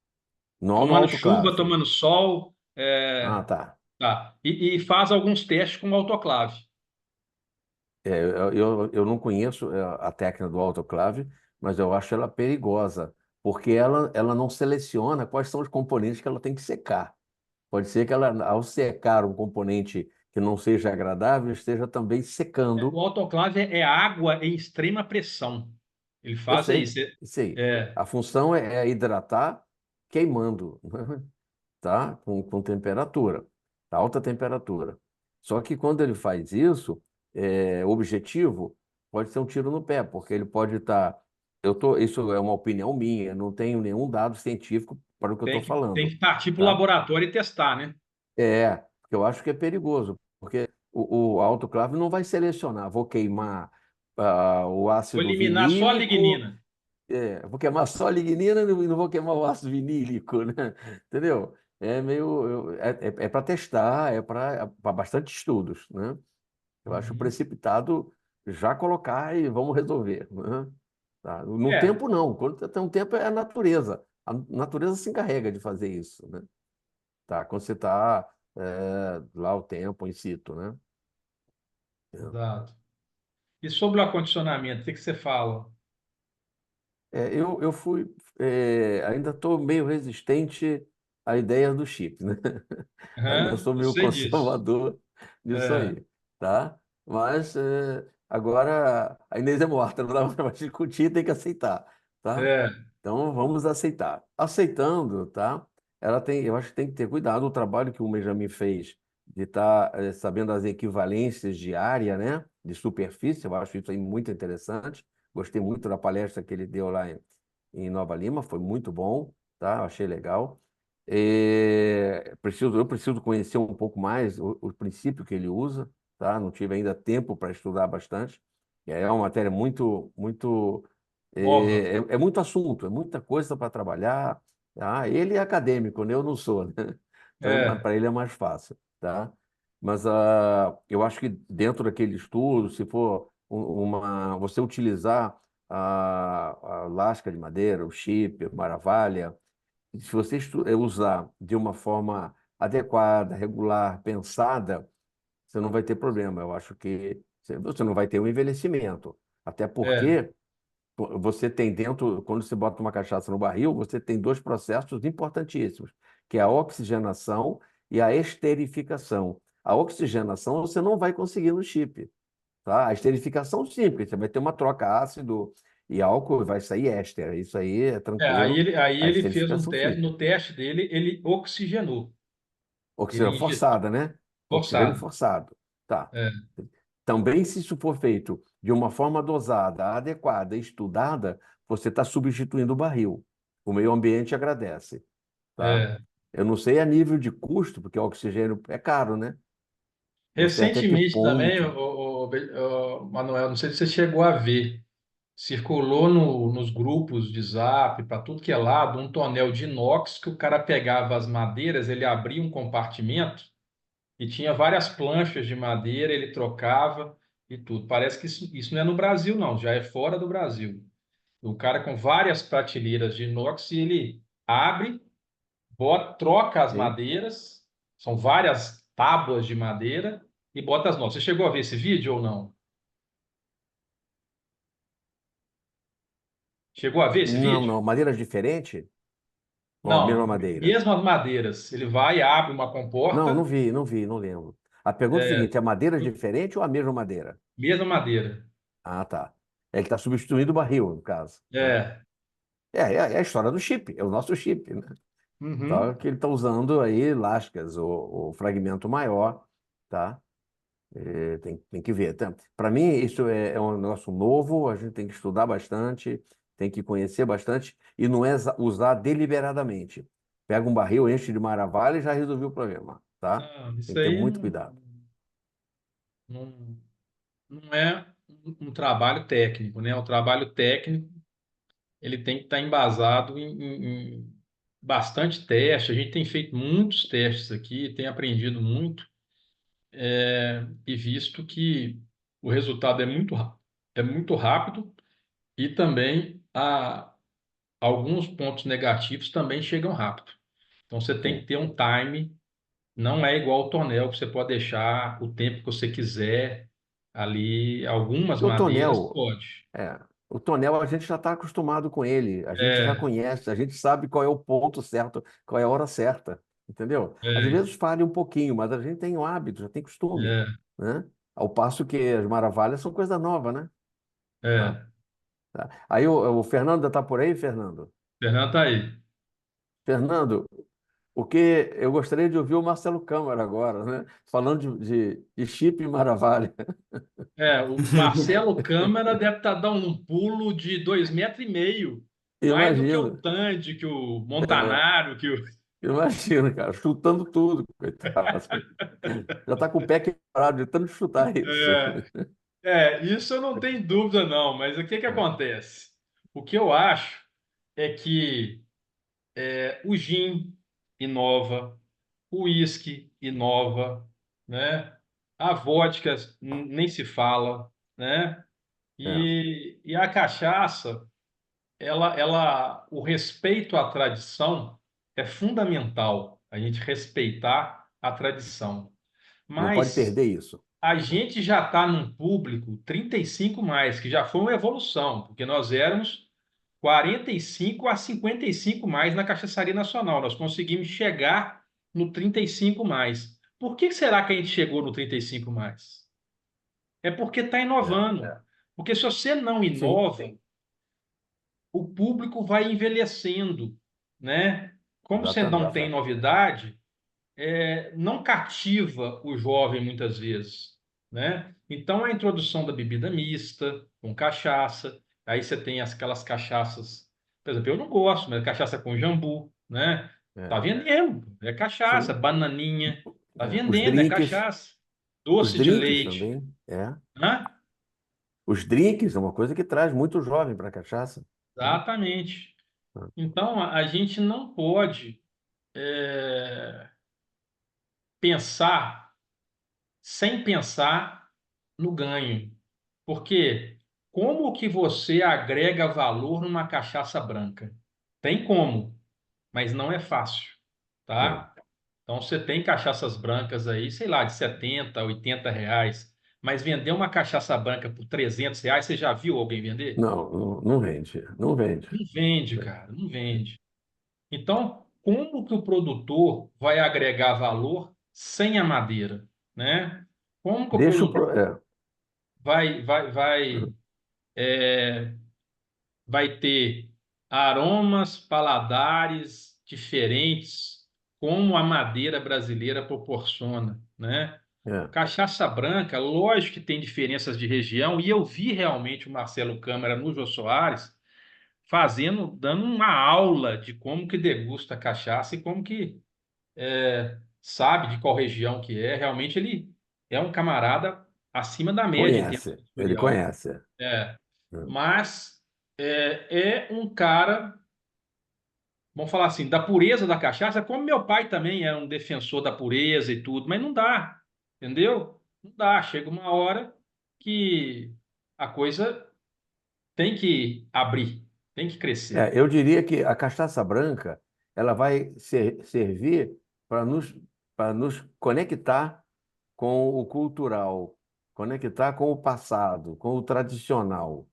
não no Tomando chuva, autoclave. tomando sol, Ah, tá. tá. E faz alguns testes com autoclave. Eu não conheço a técnica do autoclave, mas eu acho ela perigosa, porque ela não seleciona quais são os componentes que ela tem que secar. Pode ser que ela, ao secar um componente que não seja agradável, esteja também O secando. autoclave é água em extrema pressão. Ele Eu faz é sei, isso. isso aí. É, A função é hidratar queimando, tá? Com temperatura, alta temperatura. Só que quando ele faz isso, o objetivo pode ser um tiro no pé, porque ele pode estar. Isso é uma opinião minha, não tenho nenhum dado científico para o que eu estou tem falando, que partir para o tá? laboratório e testar, né? Porque eu acho que é perigoso, porque o autoclave não vai selecionar, vou queimar o Vou ácido eliminar só a vinílico, lignina. vou queimar só a lignina e não vou queimar o ácido vinílico, né? Entendeu? É meio, é para testar, é para bastante estudos, né? Eu acho Uhum. precipitado já colocar e vamos resolver, né? Tá? No É, tempo, não. Quando tem um tempo, é a natureza. A natureza se encarrega de fazer isso, né? Tá? Quando você está lá o tempo, in situ, né? exato. E sobre o acondicionamento, o que que você fala? Eu fui, ainda estou meio resistente à ideia do chip, né? Ainda Aham, sou eu meio sei disso. conservador nisso É, aí, tá? Mas agora a Inês é morta, não dá mais discutir, tem que aceitar, tá? é, Então vamos aceitar. Aceitando, tá? Eu acho que tem que ter cuidado. O trabalho que o Benjamin fez de estar sabendo as equivalências de área, né? De superfície, eu acho isso aí muito interessante. Gostei muito da palestra que ele deu lá em Nova Lima, foi muito bom, tá? Eu achei legal. Eu preciso conhecer um pouco mais o princípio que ele usa, tá? Não tive ainda tempo para estudar bastante. É uma matéria muito nova. é muito assunto, é muita coisa para trabalhar. Tá? Ele é acadêmico, né? Eu não sou, né? Então, É, para ele é mais fácil, tá? Mas eu acho que dentro daquele estudo, se for você utilizar a lasca de madeira, o chip, o maravalha, se você usar de uma forma adequada, regular, pensada, você não vai ter problema. Eu acho que você não vai ter um envelhecimento. Até é, porque você tem dentro, quando você bota uma cachaça no barril, você tem dois processos importantíssimos, que é a oxigenação e a esterificação. A oxigenação você não vai conseguir no chip, tá? A esterificação simples, você vai ter uma troca ácido e álcool e vai sair éster. Isso aí é aí tranquilo. aí A ele fez um esterificação teste, sim. no teste dele, ele oxigenou. Oxigênio Ele injetou, forçada, né? Oxigênio forçado. forçado. Tá. É, Também, se isso for feito de uma forma dosada, adequada, estudada, você está substituindo o barril. O meio ambiente agradece, tá? é. Eu não sei a nível de custo, porque o oxigênio é caro, né? Não sei até que Recentemente também, ponto. Manuel, não sei se você chegou a ver, circulou nos grupos de Zap, para tudo que é lado, um tonel de inox que o cara pegava as madeiras, ele abria um compartimento e tinha várias planchas de madeira, ele trocava e tudo. Parece que isso não é no Brasil, não, já é fora do Brasil. O cara com várias prateleiras de inox, e ele abre, troca as Sim. madeiras, são várias tábuas de madeira, e bota as novas. Você chegou a ver esse vídeo ou não? Chegou a ver esse Não, vídeo? não. Madeira diferente ou a mesma Não, madeira? mesmo as madeiras. Ele vai, abre uma Não, não comporta, vi, não vi, não lembro. A pergunta é a é, seguinte: é madeira diferente ou a mesma madeira? mesma madeira. Ah, tá. Ele está substituindo o barril, no caso, né? É, É a história do chip, é o nosso chip, né? Tá? Uhum. Que ele está usando aí lascas, o fragmento maior, tá? Tem que ver. Para mim, isso é um negócio novo, a gente tem que estudar bastante, tem que conhecer bastante, e não é usar deliberadamente. Pega um barril, enche de maravilha e já resolveu o problema, tá? Não, Tem isso que ter aí muito cuidado. não, não é um trabalho técnico, né? O trabalho técnico ele tem que estar embasado em bastante teste. A gente tem feito muitos testes aqui, tem aprendido muito e visto que o resultado é muito rápido e também alguns pontos negativos também chegam rápido. Então você tem que Sim. ter um time, não é igual ao tonel, que você pode deixar o tempo que você quiser ali. Algumas Porque o madeiras tonel, pode. é, o tonel a gente já está acostumado com ele, a gente já É, conhece, a gente sabe qual é o ponto certo, qual é a hora certa, entendeu? Às é, vezes falha um pouquinho, mas a gente tem o hábito, já tem costume, é, né? Ao passo que as maravilhas são coisa nova, né? Tá? é. Tá. Aí o Fernando está por aí, Fernando? Fernando tá aí. Fernando, o que eu gostaria de ouvir o Marcelo Câmara agora, né? Falando de chip e maravilha. O Marcelo Câmara deve estar dando um pulo de 2,5 metros, mais do que o Imagino, Tandy, que o é, Montanaro, que o. imagino, cara, chutando tudo, coitado. Já está com o pé quebrado de tanto chutar isso. Isso eu não tenho dúvida, não, mas o que que acontece? O que eu acho é que o gin inova, o uísque inova, né? A vodka nem se fala, né? É, E a cachaça, o respeito à tradição é fundamental, a gente respeitar a tradição. não pode Mas perder isso. a gente já está num público 35 mais, que já foi uma evolução, porque nós éramos 45 a 55 mais na Cachaçaria Nacional. Nós conseguimos chegar no 35 mais. Por que será que a gente chegou no 35 mais? É porque está É, inovando. Porque se você não sim, inova, o público vai envelhecendo, né? Como você não exatamente. tem novidade, não cativa o jovem muitas vezes, né? Então a introdução da bebida mista com cachaça, aí você tem aquelas cachaças, por exemplo, eu não gosto, mas cachaça com jambu, né? Tá É, vendendo, é cachaça, sim. bananinha, tá Os vendendo, é drinks, cachaça, os doce de drinks leite, também, né? Os drinks é uma coisa que traz muito jovem para a cachaça, né? Exatamente. Então a gente não pode é, pensar sem pensar no ganho. Porque como que você agrega valor numa cachaça branca? Tem como, mas não é fácil, Não, tá? Então você tem cachaças brancas aí, sei lá, de 70, 80 reais, mas vender uma cachaça branca por 300 reais, você já viu alguém vender? não vende, não vende. Não vende, cara, não vende. Então, como que o produtor vai agregar valor sem a madeira, né? Como que o Deixa o. produtor vai, vai, vai, é, vai ter aromas, paladares diferentes, como a madeira brasileira proporciona, né? É, Cachaça branca, lógico que tem diferenças de região, e eu vi realmente o Marcelo Câmara no Jô Soares dando uma aula de como que degusta a cachaça e como que sabe de qual região que é. Realmente ele é um camarada acima da média em termos ele sensorial. conhece. É, É. mas é um cara, vamos falar assim, da pureza da cachaça, como meu pai também é um defensor da pureza e tudo, mas não dá, entendeu? Não dá. Chega uma hora que a coisa tem que abrir, tem que crescer. Eu diria que a cachaça branca ela vai servir para nos conectar com o cultural, conectar com o passado, com o tradicional.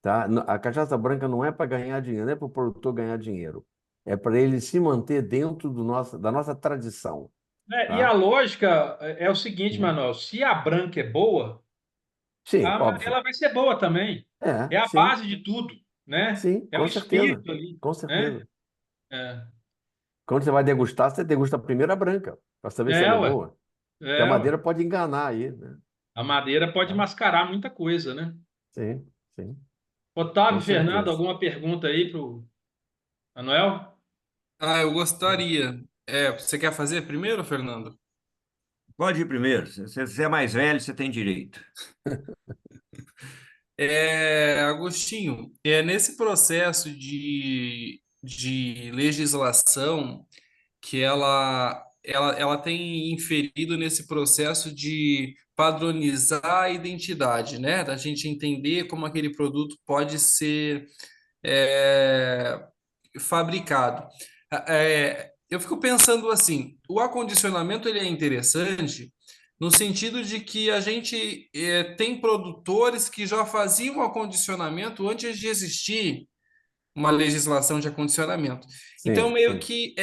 Tá? A cachaça branca não é para ganhar dinheiro, não é para o produtor ganhar dinheiro. É para ele se manter dentro da nossa tradição. E a Tá? lógica é o seguinte, Uhum. Manuel: se a branca é boa, a Sim, óbvio. amarela vai ser boa também. É a Sim, base de tudo, né? sim, É o com certeza. espírito ali, Com né? certeza. É. Quando você vai degustar, você degusta primeiro a branca, para saber se ela é Ué. boa. Porque a Ué. madeira pode enganar aí, né? A madeira pode Tá? mascarar muita coisa, né? Sim, sim, com Otávio, Fernando, certeza. alguma pergunta aí pro Manuel? Eu gostaria. Você quer fazer primeiro, Fernando? Pode ir primeiro. Se você é mais velho, você tem direito. Agostinho, nesse processo de legislação que ela tem inferido nesse processo de padronizar a identidade, né? Da gente entender como aquele produto pode ser é, fabricado. Eu fico pensando assim, o acondicionamento ele é interessante no sentido de que a gente tem produtores que já faziam acondicionamento antes de existir uma legislação de acondicionamento. Então, Sim, meio sim. que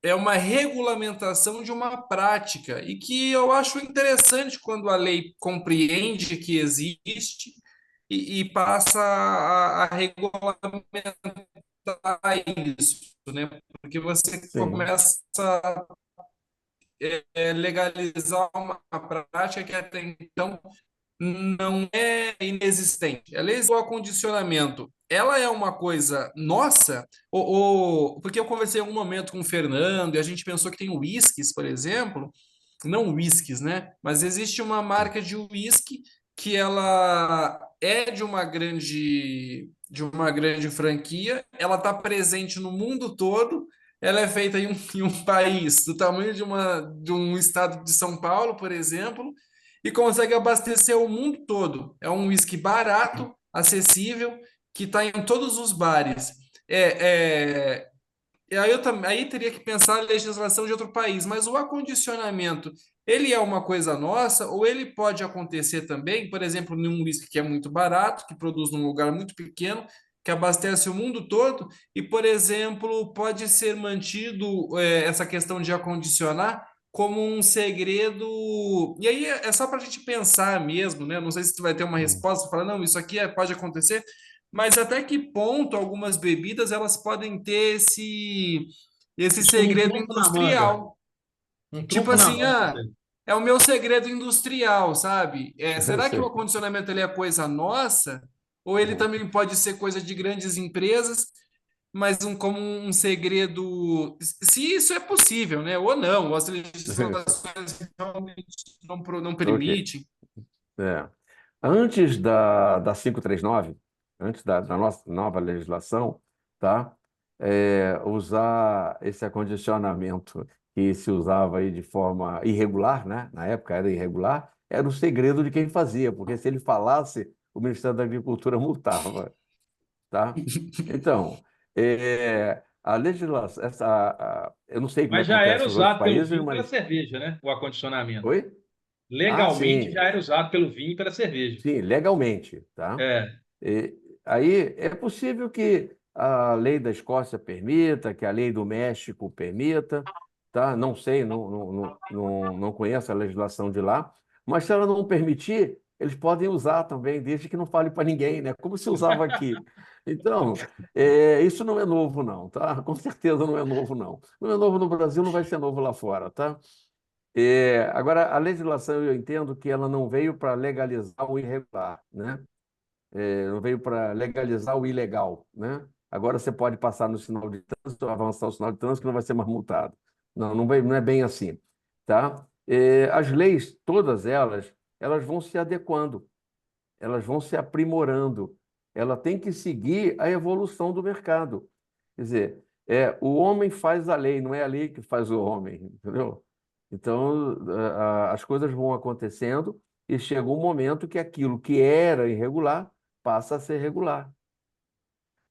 é uma regulamentação de uma prática e que eu acho interessante quando a lei compreende que existe e passa a regulamentar isso, né? Porque você Sim, começa a legalizar uma prática que até então não é inexistente. Ela é o acondicionamento. Ela é uma coisa nossa, porque eu conversei em algum momento com o Fernando e a gente pensou que tem whiskies, por exemplo, não whiskies, né? Mas existe uma sim. marca de whisky que ela é de uma grande franquia, ela está presente no mundo todo, ela é feita em um país do tamanho de um estado de São Paulo, por exemplo, e consegue abastecer o mundo todo. É um whisky barato, acessível, que está em todos os bares. E aí teria que pensar a legislação de outro país, mas o acondicionamento, ele é uma coisa nossa, ou ele pode acontecer também, por exemplo, num whisky que é muito barato, que produz num lugar muito pequeno, que abastece o mundo todo, e, por exemplo, pode ser mantido essa questão de acondicionar como um segredo. E aí é só para a gente pensar mesmo, né? Não sei se tu vai ter uma Hum. resposta, falar, não, isso aqui pode acontecer, mas até que ponto algumas bebidas elas podem ter esse Isso como um segredo trunfo na manga. industrial? Um Tipo trunfo na assim, manga. é o meu segredo industrial, sabe? Eu Será que o sei. acondicionamento ele é coisa nossa? Ou ele Uhum. também pode ser coisa de grandes empresas, mas como um segredo, se isso é possível, né? Ou não, ou as legislações realmente não Ok. permitem. É. Antes da 539, antes da nossa nova legislação, tá? Usar esse acondicionamento que se usava aí de forma irregular, né? Na época era irregular, era o segredo de quem fazia, porque se ele falasse, o Ministério da Agricultura multava, tá? Então, a legislação, eu não sei como é Mas que já era acontece nos outros usado pelo países, vinho e pela mas... cerveja, né? O acondicionamento. Oi? Ah, Legalmente já sim, era usado pelo vinho e pela cerveja. sim, legalmente, tá? É. E aí é possível que a lei da Escócia permita, que a lei do México permita, tá? Não sei, não conheço a legislação de lá, mas se ela não permitir, eles podem usar também, desde que não fale para ninguém, né? Como se usava aqui. Então, isso não é novo, não, tá? Com certeza não é novo, não. Não é novo no Brasil, não vai ser novo lá fora, tá? Agora, a legislação, eu entendo que ela não veio para legalizar o irregular, né? Não veio para legalizar o ilegal, né? Agora você pode passar no sinal de trânsito, avançar o sinal de trânsito, que não vai ser mais multado. Não, não é bem assim, tá? As leis, todas elas vão se adequando, elas vão se aprimorando. Ela tem que seguir a evolução do mercado. Quer dizer, o homem faz a lei, não é a lei que faz o homem, entendeu? Então, as coisas vão acontecendo e chega um momento que aquilo que era irregular passa a ser regular.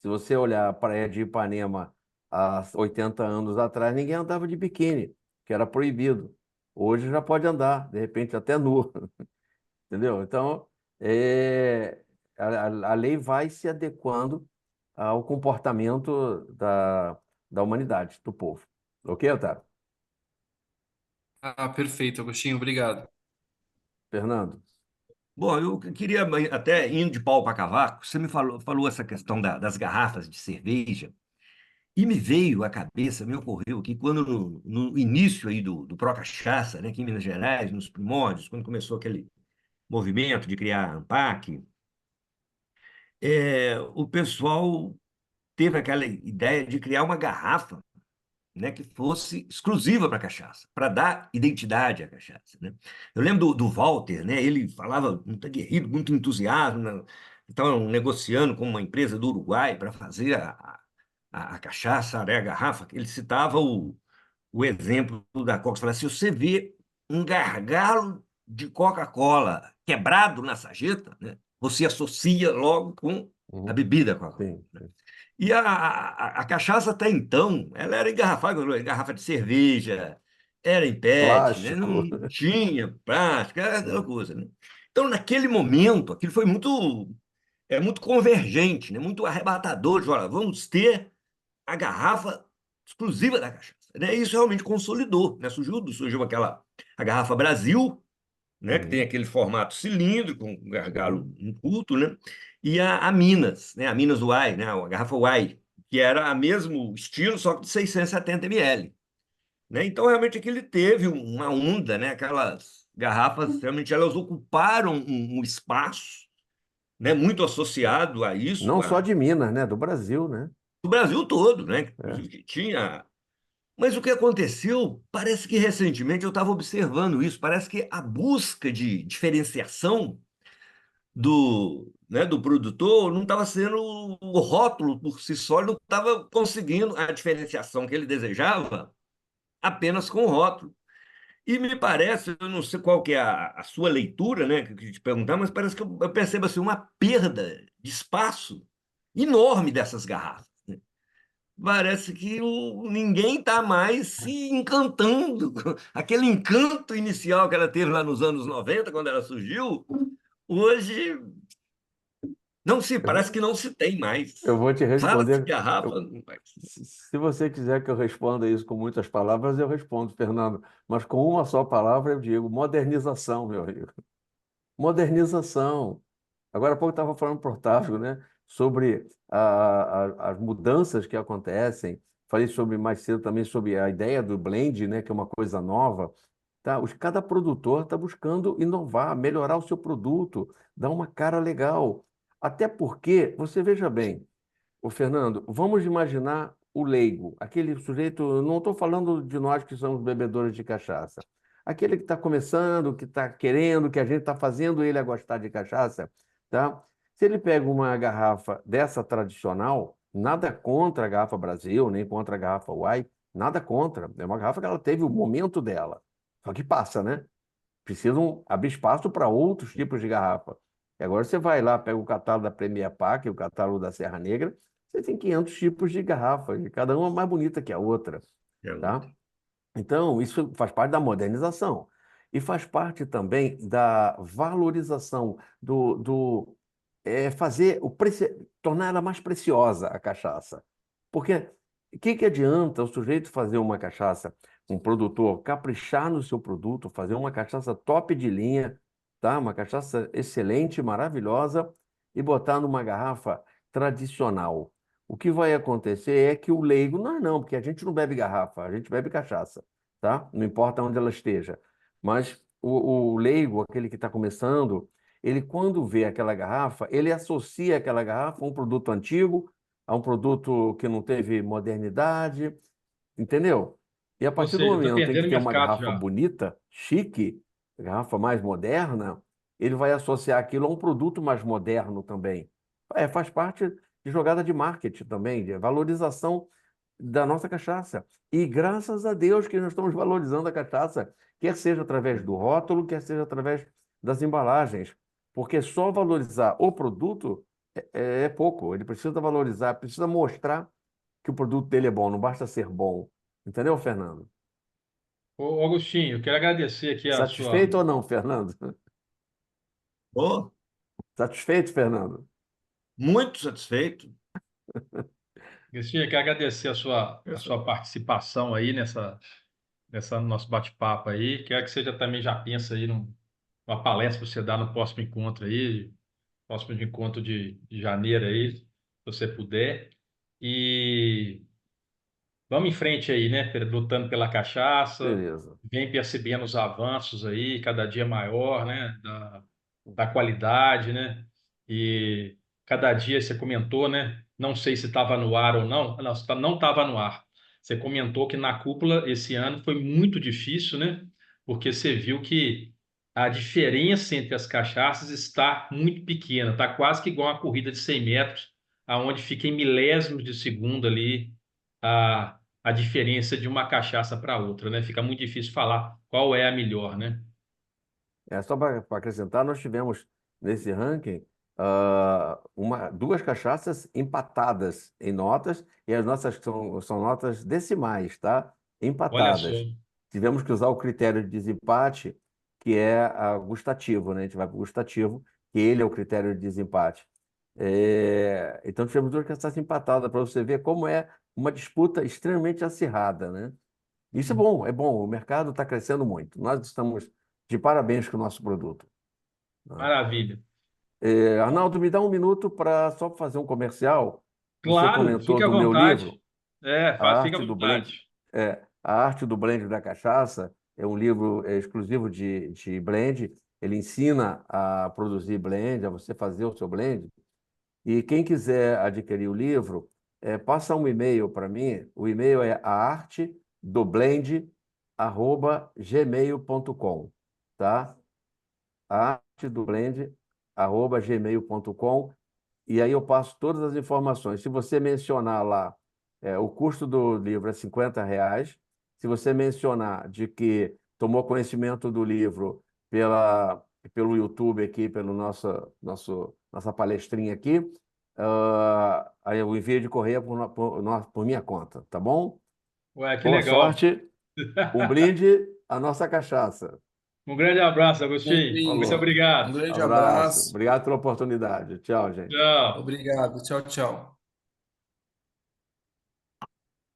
Se você olhar a Praia de Ipanema há 80 anos atrás, ninguém andava de biquíni, que era proibido. Hoje já pode andar, de repente até nu, entendeu? Então, a lei vai se adequando ao comportamento da humanidade, do povo. Ok, Otávio? Perfeito, Agostinho, obrigado. Fernando? Bom, eu queria, até indo de pau para cavaco, você me falou essa questão das garrafas de cerveja. E me veio à cabeça, me ocorreu que quando no início aí do Procachaça, né, aqui em Minas Gerais, nos primórdios, quando começou aquele movimento de criar a ANPAC, o pessoal teve aquela ideia de criar uma garrafa, né, que fosse exclusiva para cachaça, para dar identidade à cachaça, né? Eu lembro do Walter, né? Ele falava muito aguerrido, muito entusiasmo, né? Estavam negociando com uma empresa do Uruguai para fazer a cachaça, né, a garrafa. Ele citava o exemplo da Coca. Falava: se você vê um gargalo de Coca-Cola quebrado na sarjeta, né, você associa logo com a Uhum. bebida Coca-Cola. Sim, sim. E a cachaça até então, ela era engarrafada, em garrafa de cerveja, era em PET, né? Plástico. Não tinha plástico, era aquela É. coisa, né? Então, naquele momento, aquilo foi muito convergente, né? Muito arrebatador, de, olha, vamos ter a garrafa exclusiva da cachaça, né? Isso realmente consolidou, né? Surgiu a garrafa Brasil, né, que tem Uhum. aquele formato cilíndrico, com um gargalo Uhum. curto, né, e a Minas, né, a Minas Uai, né, a garrafa Uai, que era o mesmo estilo, só que de 670 ml. Né? Então, realmente, aquilo teve uma onda, né, aquelas garrafas, realmente, elas ocuparam um espaço, né, muito associado a isso, Não só de Minas, né? Do Brasil, né? do Brasil todo, né, É. inclusive que tinha. Mas o que aconteceu, parece que recentemente eu estava observando isso, parece que a busca de diferenciação do produtor não estava sendo o rótulo por si só, ele não estava conseguindo a diferenciação que ele desejava apenas com o rótulo. E me parece, eu não sei qual que é a sua leitura, né, que eu queria te perguntar, mas parece que eu percebo assim, uma perda de espaço enorme dessas garrafas. Parece que ninguém está mais se encantando. Aquele encanto inicial que ela teve lá nos anos 90 quando ela surgiu, hoje não se, Eu parece vou, que não se tem eu mais. vou te Fala-se responder. que a Rafa. eu- Se você quiser que eu responda isso com muitas palavras, eu respondo, Fernando. Mas com uma só palavra eu digo modernização, meu amigo. Modernização. Agora há pouco estava falando para o Otávio, né, sobre as mudanças que acontecem. Falei sobre mais cedo também sobre a ideia do blend, né, que é uma coisa nova. Tá? Cada produtor está buscando inovar, melhorar o seu produto, dar uma cara legal. Até porque, você veja bem, o Fernando, vamos imaginar o leigo, aquele sujeito, não estou falando de nós que somos bebedores de cachaça, aquele que está começando, que está querendo, que a gente está fazendo ele a gostar de cachaça, tá? Se ele pega uma garrafa dessa tradicional, nada contra a garrafa Brasil, nem contra a garrafa Uai, nada contra. É uma garrafa que ela teve o momento dela. Só que passa, né? Precisam abrir espaço para outros tipos de garrafa. E agora você vai lá, pega o catálogo da Premier Pack, o catálogo da Serra Negra, você tem 500 tipos de garrafa, e cada uma mais bonita que a outra, tá? Então, isso faz parte da modernização. E faz parte também da valorização fazer tornar ela mais preciosa a cachaça. Porque o que adianta o sujeito fazer uma cachaça, um produtor caprichar no seu produto, fazer uma cachaça top de linha, tá? Uma cachaça excelente, maravilhosa, e botar numa garrafa tradicional. O que vai acontecer é que o leigo, nós não, porque a gente não bebe garrafa, a gente bebe cachaça, tá? Não importa onde ela esteja. Mas o leigo, aquele que está começando, ele quando vê aquela garrafa, ele associa aquela garrafa a um produto antigo, a um produto que não teve modernidade, entendeu? E a Ou partir do seja, está momento em que perdendo tem uma mercado garrafa já. bonita, chique, garrafa mais moderna, ele vai associar aquilo a um produto mais moderno também. Faz parte de jogada de marketing também, de valorização da nossa cachaça. E graças a Deus que nós estamos valorizando a cachaça, quer seja através do rótulo, quer seja através das embalagens. Porque só valorizar o produto é pouco. Ele precisa valorizar, precisa mostrar que o produto dele é bom, não basta ser bom. Entendeu, Fernando? Ô, Agostinho, eu quero agradecer aqui a sua. Satisfeito ou não, Fernando? Oh, Satisfeito, Fernando? muito satisfeito. Agostinho, eu quero agradecer a sua participação aí nessa nosso bate-papo aí. Quero que você já também já pensa aí numa palestra para você dar no próximo encontro aí, próximo encontro de janeiro aí, se você puder. E vamos em frente aí, né? Lutando pela cachaça, Beleza. vem percebendo os avanços aí, cada dia maior, né? Da qualidade, né? E cada dia você comentou, né? Não sei se estava no ar ou não. Não, não estava no ar. Você comentou que na cúpula esse ano foi muito difícil, né? Porque você viu que a diferença entre as cachaças está muito pequena, está quase que igual uma corrida de 100 metros, aonde fica em milésimos de segundo ali a diferença de uma cachaça para outra, né? Fica muito difícil falar qual é a melhor, né? Só para acrescentar, nós tivemos nesse ranking duas cachaças empatadas em notas, e as nossas são notas decimais, tá? Olha só. Empatadas. Tivemos que usar o critério de desempate, que é gustativo, né? A gente vai para o gustativo, que ele é o critério de desempate. Então tivemos duas cachaças empatadas, para você ver como é uma disputa extremamente acirrada, né? Isso é bom, é bom. O mercado está crescendo muito. Nós estamos de parabéns com o nosso produto, né? Maravilha. Arnaldo, me dá um minuto para só fazer um comercial. Você Claro, comentou fique à do meu livro, vontade. É, A fique à Arte do Blend. vontade. A Arte do Blend da Cachaça é um livro exclusivo de blend. Ele ensina a produzir blend, a você fazer o seu blend. E quem quiser adquirir o livro, passa um e-mail para mim. O e-mail é aartedoblend@gmail.com, tá? aartedoblend@gmail.com, e aí eu passo todas as informações. Se você mencionar lá, o custo do livro é R$ 50. Se você mencionar de que tomou conhecimento do livro pelo YouTube aqui, pelo nossa palestrinha aqui, aí eu envio de correio por minha conta, tá bom? Ué, que Boa legal. sorte, um brinde à nossa cachaça. Um grande abraço, Agostinho. Muito Sempre. Falou. Um obrigado. grande Abraço. abraço. Obrigado pela oportunidade. Tchau, gente. Tchau. Obrigado. Tchau, tchau.